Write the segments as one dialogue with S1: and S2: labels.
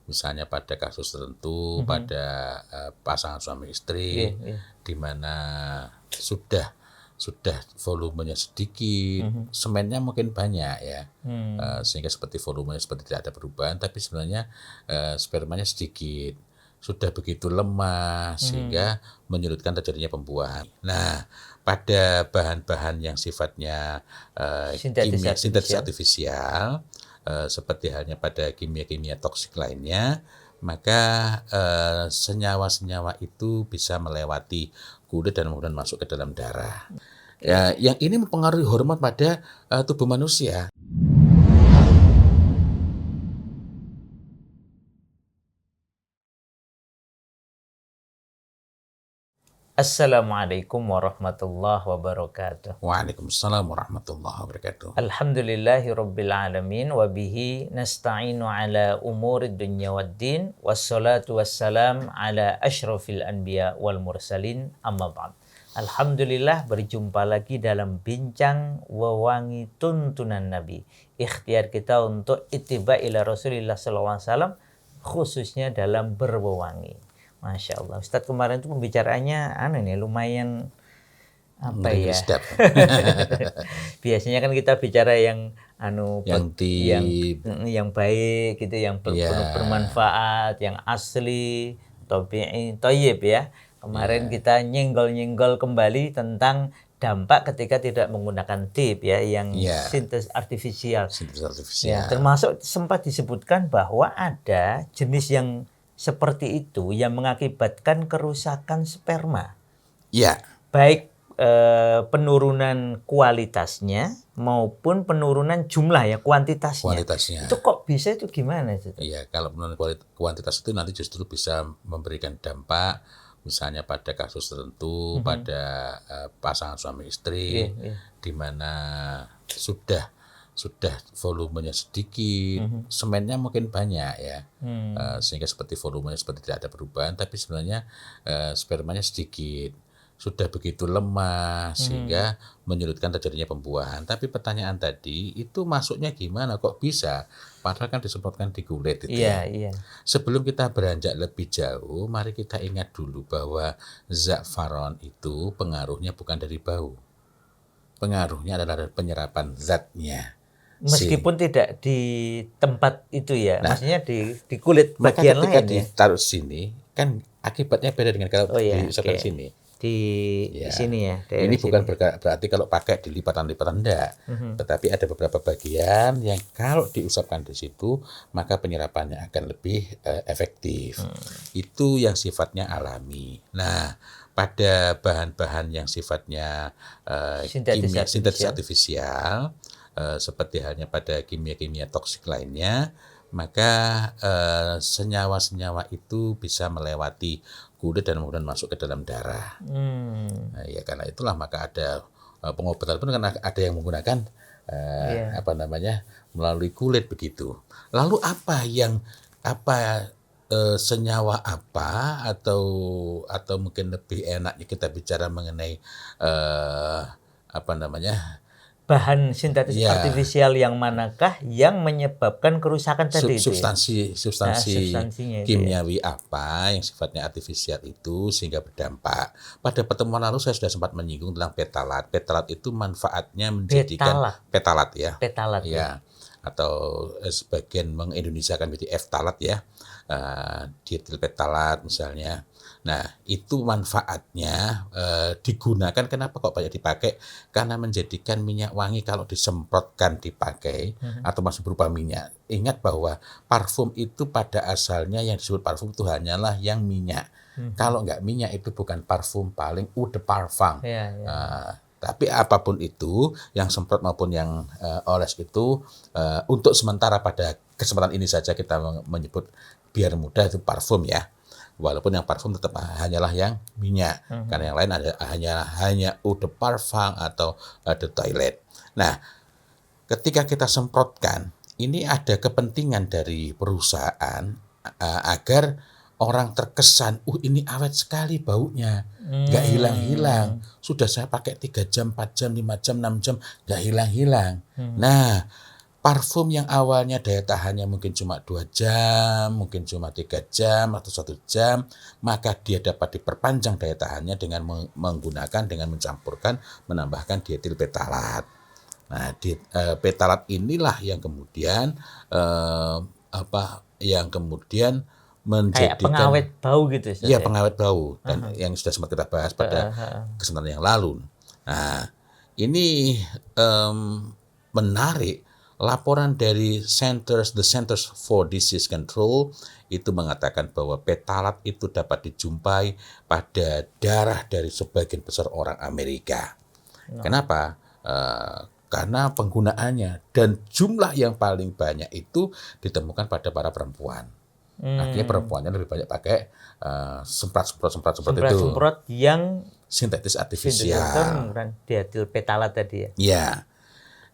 S1: misalnya pada kasus tertentu, pada pasangan suami istri, di mana sudah volumenya sedikit, semennya mungkin banyak ya, sehingga seperti volumenya seperti tidak ada perubahan, tapi sebenarnya spermanya sedikit, sudah begitu lemah sehingga menyulitkan terjadinya pembuahan. Nah, pada bahan-bahan yang sifatnya sintetis artifisial, seperti halnya pada kimia-kimia toksik lainnya, maka senyawa-senyawa itu bisa melewati kulit dan kemudian masuk ke dalam darah. Ya, yang ini mempengaruhi hormon pada tubuh manusia.
S2: Assalamualaikum warahmatullahi wabarakatuh.
S1: Waalaikumsalam warahmatullahi wabarakatuh.
S2: Alhamdulillahi rabbil alamin wa bihi nasta'inu ala umurid dunya waddin wassalatu wassalam ala asyrafil anbiya wal mursalin amma ba'd. Alhamdulillah berjumpa lagi dalam bincang wewangi tuntunan Nabi. Ikhtiar kita untuk ittiba ila Rasulillah SAW khususnya dalam berwewangi. Masya Allah. Ustadz kemarin itu pembicaraannya lumayan
S1: Sedap.
S2: Biasanya kan kita bicara yang
S1: yang
S2: baik gitu, yang penuh bermanfaat, yang asli, tabi'i, thayyib ya. Kemarin kita nyenggol-nyenggol kembali tentang dampak ketika tidak menggunakan tip ya, yang sintetis artifisial. Ya, termasuk sempat disebutkan bahwa ada jenis yang seperti itu yang mengakibatkan kerusakan sperma.
S1: Ya.
S2: Baik penurunan kualitasnya maupun penurunan jumlah ya, kuantitasnya. Itu kok bisa, itu gimana itu?
S1: Iya, kalau penurunan kuantitas itu nanti justru bisa memberikan dampak misalnya pada kasus tertentu, pada pasangan suami istri, di mana sudah volumenya sedikit, semennya mungkin banyak ya, sehingga seperti volumenya seperti tidak ada perubahan, tapi sebenarnya spermanya sedikit, sudah begitu lemah sehingga menyulitkan terjadinya pembuahan. Tapi pertanyaan tadi itu masuknya gimana, kok bisa? Padahal kan disemprotkan di kulit itu.
S2: Iya.
S1: Sebelum kita beranjak lebih jauh, mari kita ingat dulu bahwa za'faron itu pengaruhnya bukan dari bau, pengaruhnya adalah dari penyerapan zatnya.
S2: Meskipun tidak di tempat itu ya, maksudnya di kulit bagian lain ya.
S1: Maka ketika ditaruh sini, kan akibatnya beda dengan kalau diusapkan sini.
S2: Di sini ya.
S1: Ini bukan berarti kalau pakai di lipatan-lipatan, enggak. Tetapi ada beberapa bagian yang kalau diusapkan di situ, maka penyerapannya akan lebih efektif. Itu yang sifatnya alami. Nah, pada bahan-bahan yang sifatnya sintetis artifisial, seperti halnya pada kimia-kimia toksik lainnya, maka senyawa-senyawa itu bisa melewati kulit dan kemudian masuk ke dalam darah. Nah, ya karena itulah maka ada pengobatan pun kan ada yang menggunakan melalui kulit begitu. Lalu senyawa apa atau mungkin lebih enaknya kita bicara mengenai
S2: bahan sintetis artifisial yang manakah yang menyebabkan kerusakan tadi itu?
S1: Substansi kimiawi apa yang sifatnya artifisial itu sehingga berdampak. Pada pertemuan lalu saya sudah sempat menyinggung tentang petalat. Petalat itu manfaatnya menjadikan petalat ya. Atau sebagian mengindonesiakan menjadi eftalat ya. Dietil petalat misalnya. Nah, itu manfaatnya digunakan. Kenapa kok banyak dipakai? Karena menjadikan minyak wangi kalau disemprotkan dipakai atau masih berupa minyak. Ingat bahwa parfum itu pada asalnya yang disebut parfum itu hanyalah yang minyak. Kalau nggak minyak itu bukan parfum, paling eau de parfum. Tapi apapun itu, yang semprot maupun yang oles itu, untuk sementara pada kesempatan ini saja kita menyebut biar mudah itu parfum ya. Walaupun yang parfum tetap hanyalah yang minyak, karena yang lain ada hanya eau de parfum atau de toilette. Nah, ketika kita semprotkan, ini ada kepentingan dari perusahaan agar orang terkesan, ini awet sekali baunya, nggak hilang-hilang. Sudah saya pakai 3 jam, 4 jam, 5 jam, 6 jam, nggak hilang-hilang. Nah, parfum yang awalnya daya tahannya mungkin cuma 2 jam, mungkin cuma 3 jam atau 1 jam, maka dia dapat diperpanjang daya tahannya dengan dengan mencampurkan, menambahkan dietil petalat. Nah, petalat inilah yang kemudian
S2: kayak pengawet bau gitu.
S1: Iya, pengawet bau, dan yang sudah sempat kita bahas pada kesempatan yang lalu. Nah, ini menarik. Laporan dari the Centers for Disease Control itu mengatakan bahwa petalat itu dapat dijumpai pada darah dari sebagian besar orang Amerika. Kenapa? Karena penggunaannya dan jumlah yang paling banyak itu ditemukan pada para perempuan. Artinya perempuannya lebih banyak pakai semprot itu.
S2: Semprot yang
S1: sintetis artifisial.
S2: Dietil petalat tadi ya.
S1: Iya.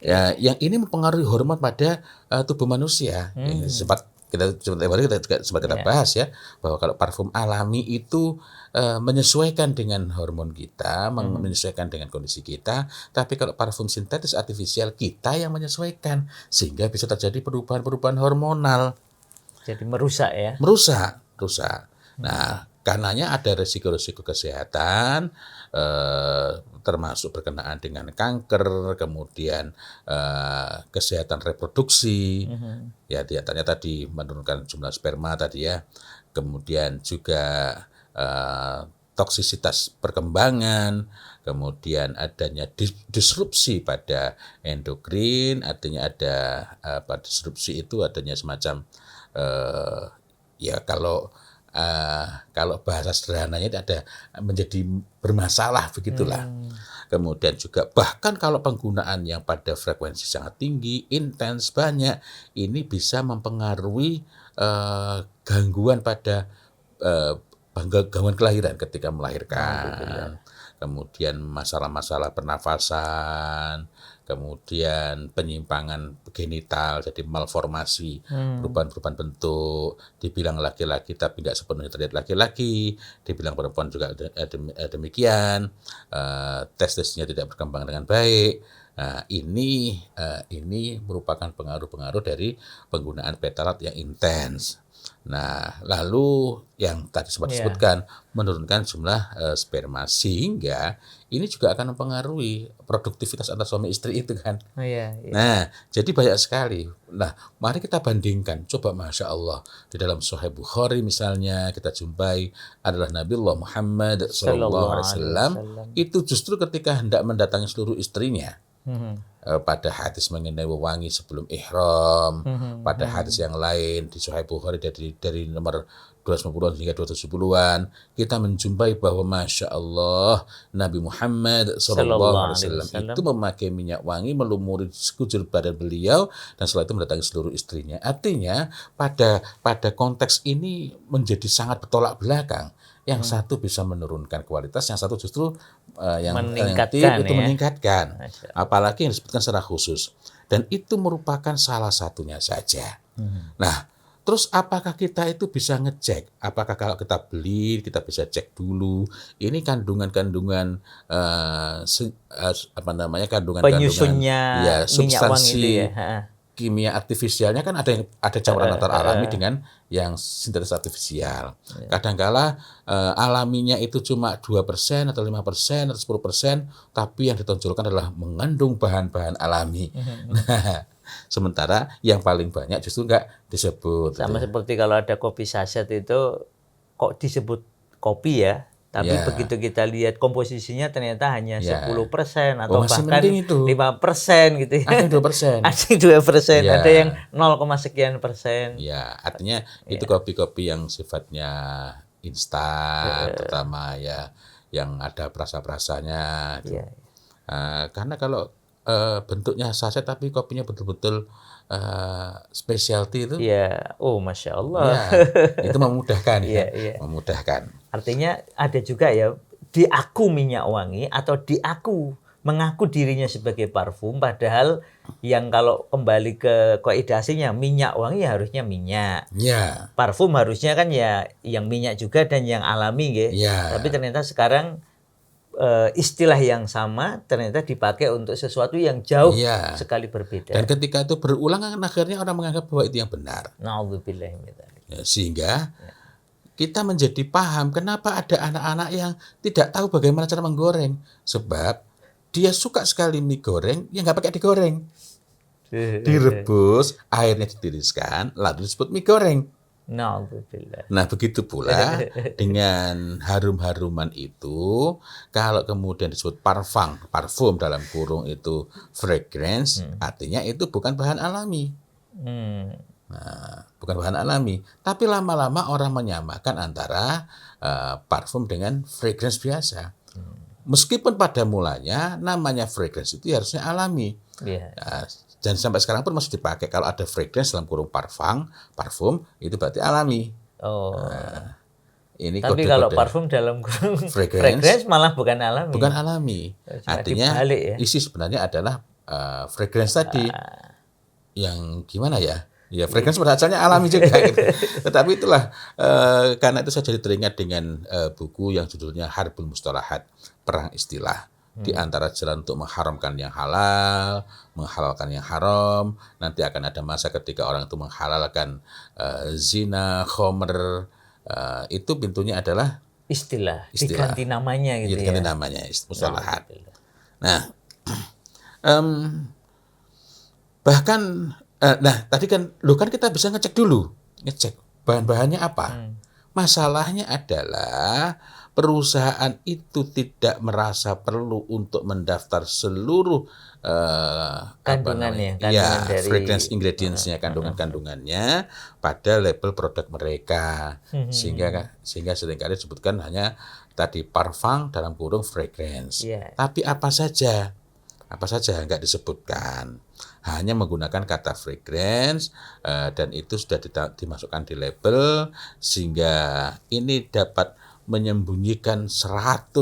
S1: Ya, yang ini mempengaruhi hormon pada tubuh manusia. Yang sempat kita bahas ya, bahwa kalau parfum alami itu menyesuaikan dengan hormon kita, menyesuaikan dengan kondisi kita, tapi kalau parfum sintetis artifisial kita yang menyesuaikan, sehingga bisa terjadi perubahan-perubahan hormonal.
S2: Jadi merusak ya?
S1: Merusak. Nah, karenanya ada risiko-risiko kesehatan, termasuk berkenaan dengan kanker, kemudian kesehatan reproduksi, ya di antaranya tadi menurunkan jumlah sperma tadi ya, kemudian juga toksisitas perkembangan, kemudian adanya disrupsi pada endokrin, artinya ada disrupsi itu adanya semacam ya kalau bahasa sederhananya itu ada menjadi bermasalah begitulah. Kemudian juga bahkan kalau penggunaan yang pada frekuensi sangat tinggi, intens, banyak, ini bisa mempengaruhi gangguan pada gangguan kelahiran ketika melahirkan. Kemudian masalah-masalah pernafasan, kemudian penyimpangan genital, jadi malformasi, perubahan-perubahan bentuk, dibilang laki-laki tapi nggak sepenuhnya terlihat laki-laki, dibilang perempuan juga demikian, testisnya tidak berkembang dengan baik. Nah, ini merupakan pengaruh-pengaruh dari penggunaan petalat yang intens. Nah, lalu yang tadi sempat disebutkan, menurunkan jumlah sperma, sehingga ini juga akan mempengaruhi produktivitas antara suami istri itu kan. Nah, jadi banyak sekali. Nah, mari kita bandingkan. Coba Masya Allah, di dalam Sahih Bukhari misalnya, kita jumpai adalah Nabiullah Muhammad SAW, itu justru ketika hendak mendatangi seluruh istrinya, pada hadis mengenai wewangi sebelum ihram, pada hadis yang lain di Sahih Bukhari dari nomor 250 hingga 270-an, kita menjumpai bahwa Masya Allah Nabi Muhammad SAW itu memakai minyak wangi melumuri sekujur badan beliau, dan setelah itu mendatangi seluruh istrinya. Artinya pada konteks ini menjadi sangat bertolak belakang. Yang satu bisa menurunkan kualitas, yang satu justru yang meningkatkan. Apalagi yang disebutkan secara khusus. Dan itu merupakan salah satunya saja. Nah, terus apakah kita itu bisa ngecek? Apakah kalau kita beli, kita bisa cek dulu ini kandungan-kandungan kandungan-kandungan
S2: penyusunnya
S1: ya, substansi
S2: minyak wangi itu ya.
S1: Kimia artifisialnya kan ada campuran antara alami dengan yang sintetis artifisial. Kadangkala alaminya itu cuma 2% atau 5% atau 10%, tapi yang ditonjolkan adalah mengandung bahan-bahan alami. Nah, sementara yang paling banyak justru nggak disebut.
S2: Sama seperti kalau ada kopi saset itu kok disebut kopi ya, tapi begitu kita lihat komposisinya ternyata hanya 10% atau bahkan 5% gitu ya.
S1: Ada 2%.
S2: Ada 2%, ada yang 0, sekian persen.
S1: Ya, artinya itu kopi-kopi yang sifatnya instan, terutama ya yang ada perasa-perasanya. Karena kalau bentuknya saset tapi kopinya betul-betul specialty itu.
S2: Masya Allah.
S1: Itu memudahkan memudahkan.
S2: Artinya ada juga ya di aku minyak wangi atau di aku mengaku dirinya sebagai parfum, padahal yang kalau kembali ke kaidah aslinya minyak wangi ya harusnya minyak. Parfum harusnya kan ya yang minyak juga dan yang alami gitu. Tapi ternyata sekarang istilah yang sama ternyata dipakai untuk sesuatu yang jauh
S1: Iya.
S2: sekali berbeda.
S1: Dan ketika itu berulang kan akhirnya orang menganggap bahwa itu yang benar.
S2: Na'udzubillah min dzalik.
S1: Ya, sehingga kita menjadi paham kenapa ada anak-anak yang tidak tahu bagaimana cara menggoreng. Sebab dia suka sekali mie goreng yang nggak pakai digoreng. Direbus, airnya ditiriskan, lalu disebut mie goreng.
S2: Na'udzubillah.
S1: Nah, begitu pula dengan harum-haruman itu, kalau kemudian disebut parfum dalam kurung itu fragrance, artinya itu bukan bahan alami. Nah, bukan bahan alami. Tapi lama-lama orang menyamakan antara parfum dengan fragrance biasa. Meskipun pada mulanya namanya fragrance itu harusnya alami.
S2: Yeah.
S1: Nah, dan sampai sekarang pun masih dipakai. Kalau ada fragrance dalam kurung parfum itu berarti alami.
S2: Oh.
S1: Nah, ini
S2: Tapi
S1: kode-kode
S2: kalau parfum dalam kurung
S1: fragrance
S2: malah bukan alami.
S1: bukan alami.
S2: Cuma
S1: Artinya
S2: dibalik ya.
S1: isi sebenarnya adalah fragrance tadi. Yang gimana ya? Ya fragrance pada asalnya alami juga. Gitu. Tetapi itulah karena itu saya jadi teringat dengan buku yang judulnya Harbul Mustalahat, Perang Istilah. Di antara jalan untuk mengharamkan yang halal, menghalalkan yang haram. Nanti akan ada masa ketika orang itu menghalalkan zina, khomer. Itu pintunya adalah
S2: istilah. Diganti namanya gitu
S1: diganti
S2: ya.
S1: namanya, mustalahat. Nah, bahkan, tadi kan kita bisa ngecek bahan-bahannya apa. Masalahnya adalah perusahaan itu tidak merasa perlu untuk mendaftar seluruh
S2: kandungannya dari
S1: fragrance ingredients-nya, kandungannya pada label produk mereka. Sehingga seringkali disebutkan hanya tadi parfum dalam kurung fragrance.
S2: Yeah.
S1: Tapi apa saja nggak disebutkan. Hanya menggunakan kata fragrance dan itu sudah dimasukkan di label sehingga ini dapat menyembunyikan 100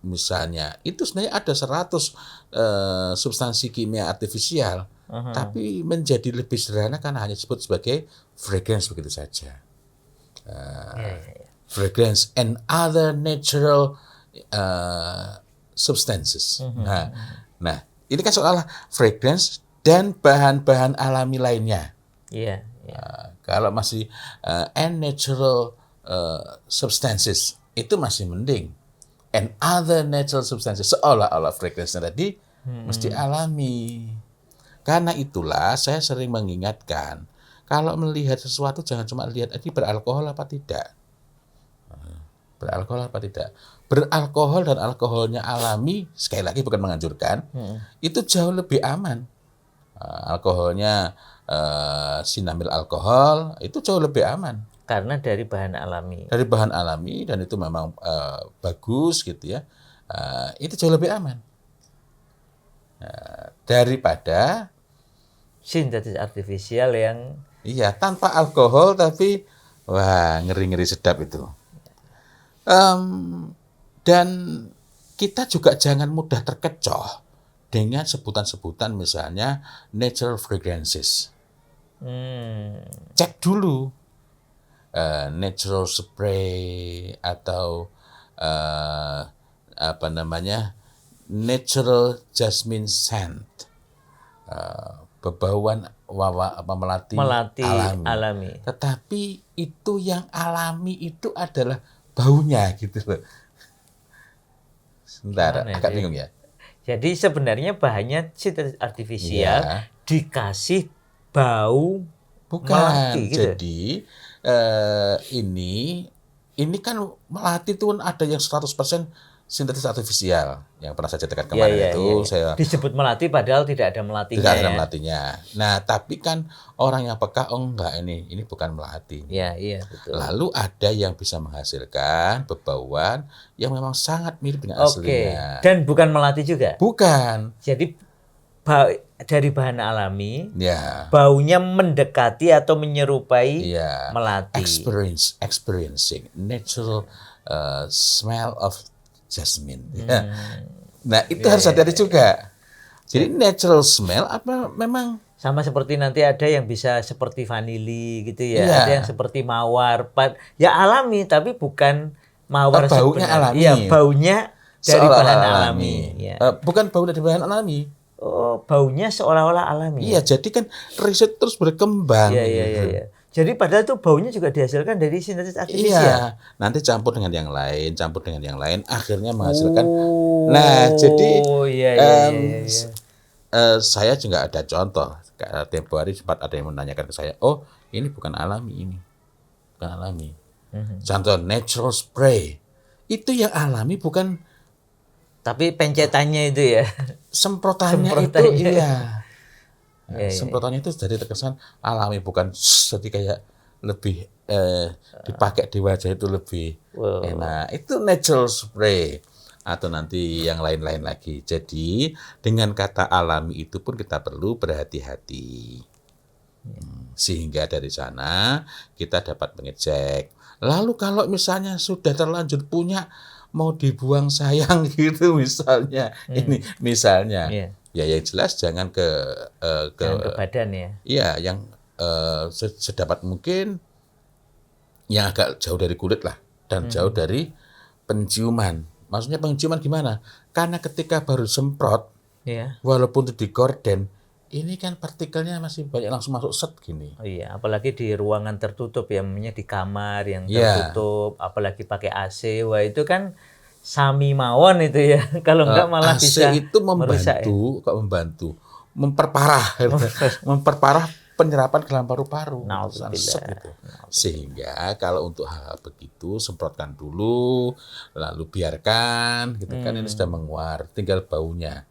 S1: misalnya itu sebenarnya ada 100 substansi kimia artifisial tapi menjadi lebih sederhana karena hanya disebut sebagai fragrance begitu saja. Fragrance and other natural substances. Nah, ini kan soal fragrance dan bahan-bahan alami lainnya.
S2: Iya.
S1: Kalau masih and natural substances itu masih mending. And other natural substances seolah-olah fragrance-nya tadi mesti alami. Karena itulah saya sering mengingatkan kalau melihat sesuatu jangan cuma lihat ini beralkohol apa tidak. Beralkohol apa tidak. Beralkohol dan alkoholnya alami, sekali lagi bukan menganjurkan, itu jauh lebih aman. Alkoholnya sinamil alkohol, itu jauh lebih aman.
S2: Karena dari bahan alami.
S1: Dari bahan alami, dan itu memang bagus gitu ya. Itu jauh lebih aman. Daripada
S2: sintetis artifisial yang
S1: iya, tanpa alkohol tapi wah ngeri-ngeri sedap itu. Dan kita juga jangan mudah terkecoh dengan sebutan-sebutan misalnya natural fragrances. Cek dulu natural spray atau natural jasmine scent, bebauan melati
S2: alami.
S1: Tetapi itu yang alami itu adalah baunya gitu loh. Sebentar, agak bingung ya.
S2: Jadi sebenarnya bahannya sintetis artifisial dikasih bau melati gitu.
S1: Jadi ini kan melati itu ada yang 100% sintetis artifisial yang pernah saya ceritakan kemarin saya
S2: disebut melati padahal tidak ada melatinya.
S1: Tidak ada melatinya. Nah, tapi kan orang yang peka enggak ini bukan melati.
S2: Iya, betul.
S1: Lalu ada yang bisa menghasilkan bebauan yang memang sangat mirip dengan aslinya.
S2: Dan bukan melati juga?
S1: Bukan.
S2: Jadi dari bahan alami, baunya mendekati atau menyerupai melati.
S1: Experiencing natural smell of jasmine. Nah, itu harus hati-hati juga. Jadi natural smell apa memang
S2: sama seperti nanti ada yang bisa seperti vanili gitu ya, ada yang seperti mawar, ya alami tapi bukan mawar
S1: baunya
S2: sebenarnya.
S1: alami.
S2: Iya, baunya dari
S1: Seolah-olah
S2: bahan
S1: alami.
S2: alami. Ya.
S1: Bukan bau dari bahan alami.
S2: Oh, baunya seolah-olah alami.
S1: Iya, jadi kan riset terus berkembang.
S2: Iya. Jadi padahal tuh baunya juga dihasilkan dari sintetis artifisial.
S1: Iya, nanti campur dengan yang lain, akhirnya menghasilkan. Nah, jadi
S2: iya.
S1: Saya juga ada contoh. Tempo hari sempat ada yang menanyakan ke saya, oh ini bukan alami. Contoh natural spray, itu yang alami bukan.
S2: Tapi pencetannya itu ya.
S1: Semprotannya. Itu iya. Semprotannya itu jadi terkesan alami, bukan jadi kayak lebih dipakai di wajah itu lebih enak. Itu natural spray atau nanti yang lain-lain lagi. Jadi dengan kata alami itu pun kita perlu berhati-hati. Sehingga dari sana kita dapat mengecek. Lalu kalau misalnya sudah terlanjur punya, mau dibuang sayang gitu misalnya. Ini misalnya. Ya yang jelas jangan ke
S2: badan ya.
S1: Iya, yang sedapat mungkin yang agak jauh dari kulit lah dan jauh dari penciuman. Maksudnya penciuman gimana? Karena ketika baru semprot, walaupun itu di gorden, ini kan partikelnya masih banyak langsung masuk set gini.
S2: Oh iya, apalagi di ruangan tertutup ya, namanya di kamar yang tertutup, apalagi pakai AC, wah itu kan sami mawon itu ya. Kalau enggak malah
S1: AC
S2: bisa
S1: itu membantu memperparah penyerapan ke dalam paru-paru. Gitu. Sehingga kalau untuk hal begitu semprotkan dulu, lalu biarkan gitu kan, ini sudah menguar, tinggal baunya.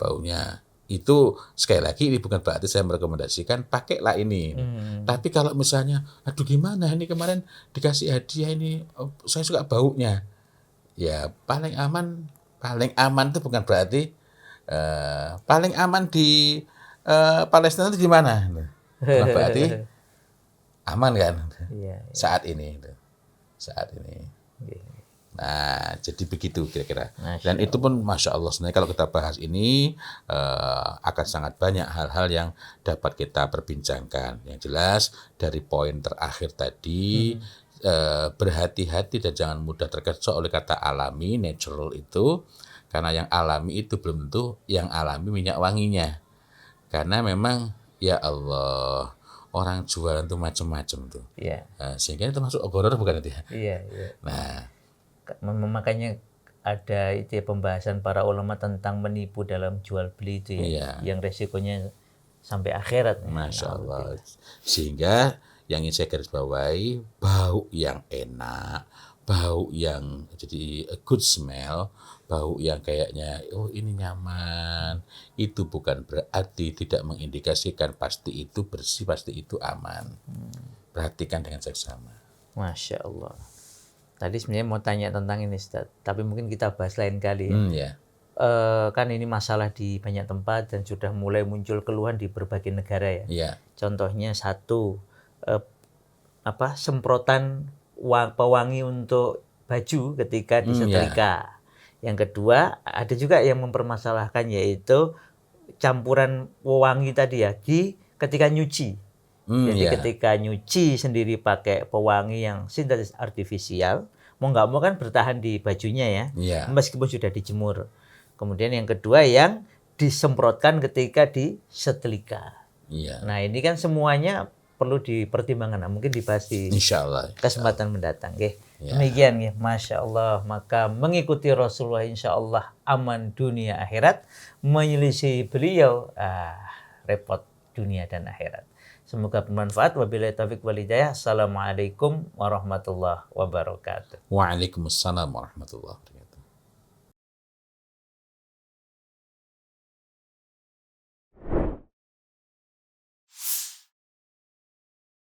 S1: Baunya itu sekali lagi ini bukan berarti saya merekomendasikan pakailah ini. Tapi kalau misalnya aduh gimana ini kemarin dikasih hadiah ini, saya suka baunya. Ya paling aman itu bukan berarti paling aman di Palestina itu gimana? Bukan berarti aman kan? Saat ini. Nah, jadi begitu kira-kira. Dan itu pun Masya Allah, sebenarnya kalau kita bahas ini akan sangat banyak hal-hal yang dapat kita perbincangkan. Yang jelas dari poin terakhir tadi, berhati-hati dan jangan mudah terkecoh oleh kata alami, natural itu. Karena yang alami itu belum tentu yang alami minyak wanginya. Karena memang ya Allah, orang jualan tuh macam-macam tuh. Sehingga itu masuk ogoror bukan itu ya? Iya. Nah,
S2: makanya ada itu ya, pembahasan para ulama tentang menipu dalam jual beli itu ya, yang resikonya sampai akhirat.
S1: Masya Allah. Sehingga yang ingin saya garis bawahi, bau yang enak, bau yang jadi a good smell, bau yang kayaknya oh ini nyaman, itu bukan berarti tidak mengindikasikan pasti itu bersih, pasti itu aman. Perhatikan dengan seksama.
S2: Masya Allah. Tadi sebenarnya mau tanya tentang ini Ustaz, tapi mungkin kita bahas lain kali ya. Kan ini masalah di banyak tempat dan sudah mulai muncul keluhan di berbagai negara ya. Contohnya satu, semprotan pewangi untuk baju ketika disetrika. Yang kedua, ada juga yang mempermasalahkan yaitu campuran pewangi tadi ya ketika nyuci. Jadi ketika nyuci sendiri pakai pewangi yang sintetis artifisial, mau nggak mau kan bertahan di bajunya ya, meskipun sudah dijemur. Kemudian yang kedua yang disemprotkan ketika disetrika. Nah ini kan semuanya perlu dipertimbangkan. Nah, mungkin dibahas di kesempatan mendatang. Demikian ya, Masya Allah. Maka mengikuti Rasulullah insya Allah aman dunia akhirat, menyelisih beliau repot dunia dan akhirat. Semoga bermanfaat. Wabillahi taufiq wal hidayah. Assalamualaikum warahmatullahi wabarakatuh.
S1: Waalaikumsalam warahmatullahi wabarakatuh.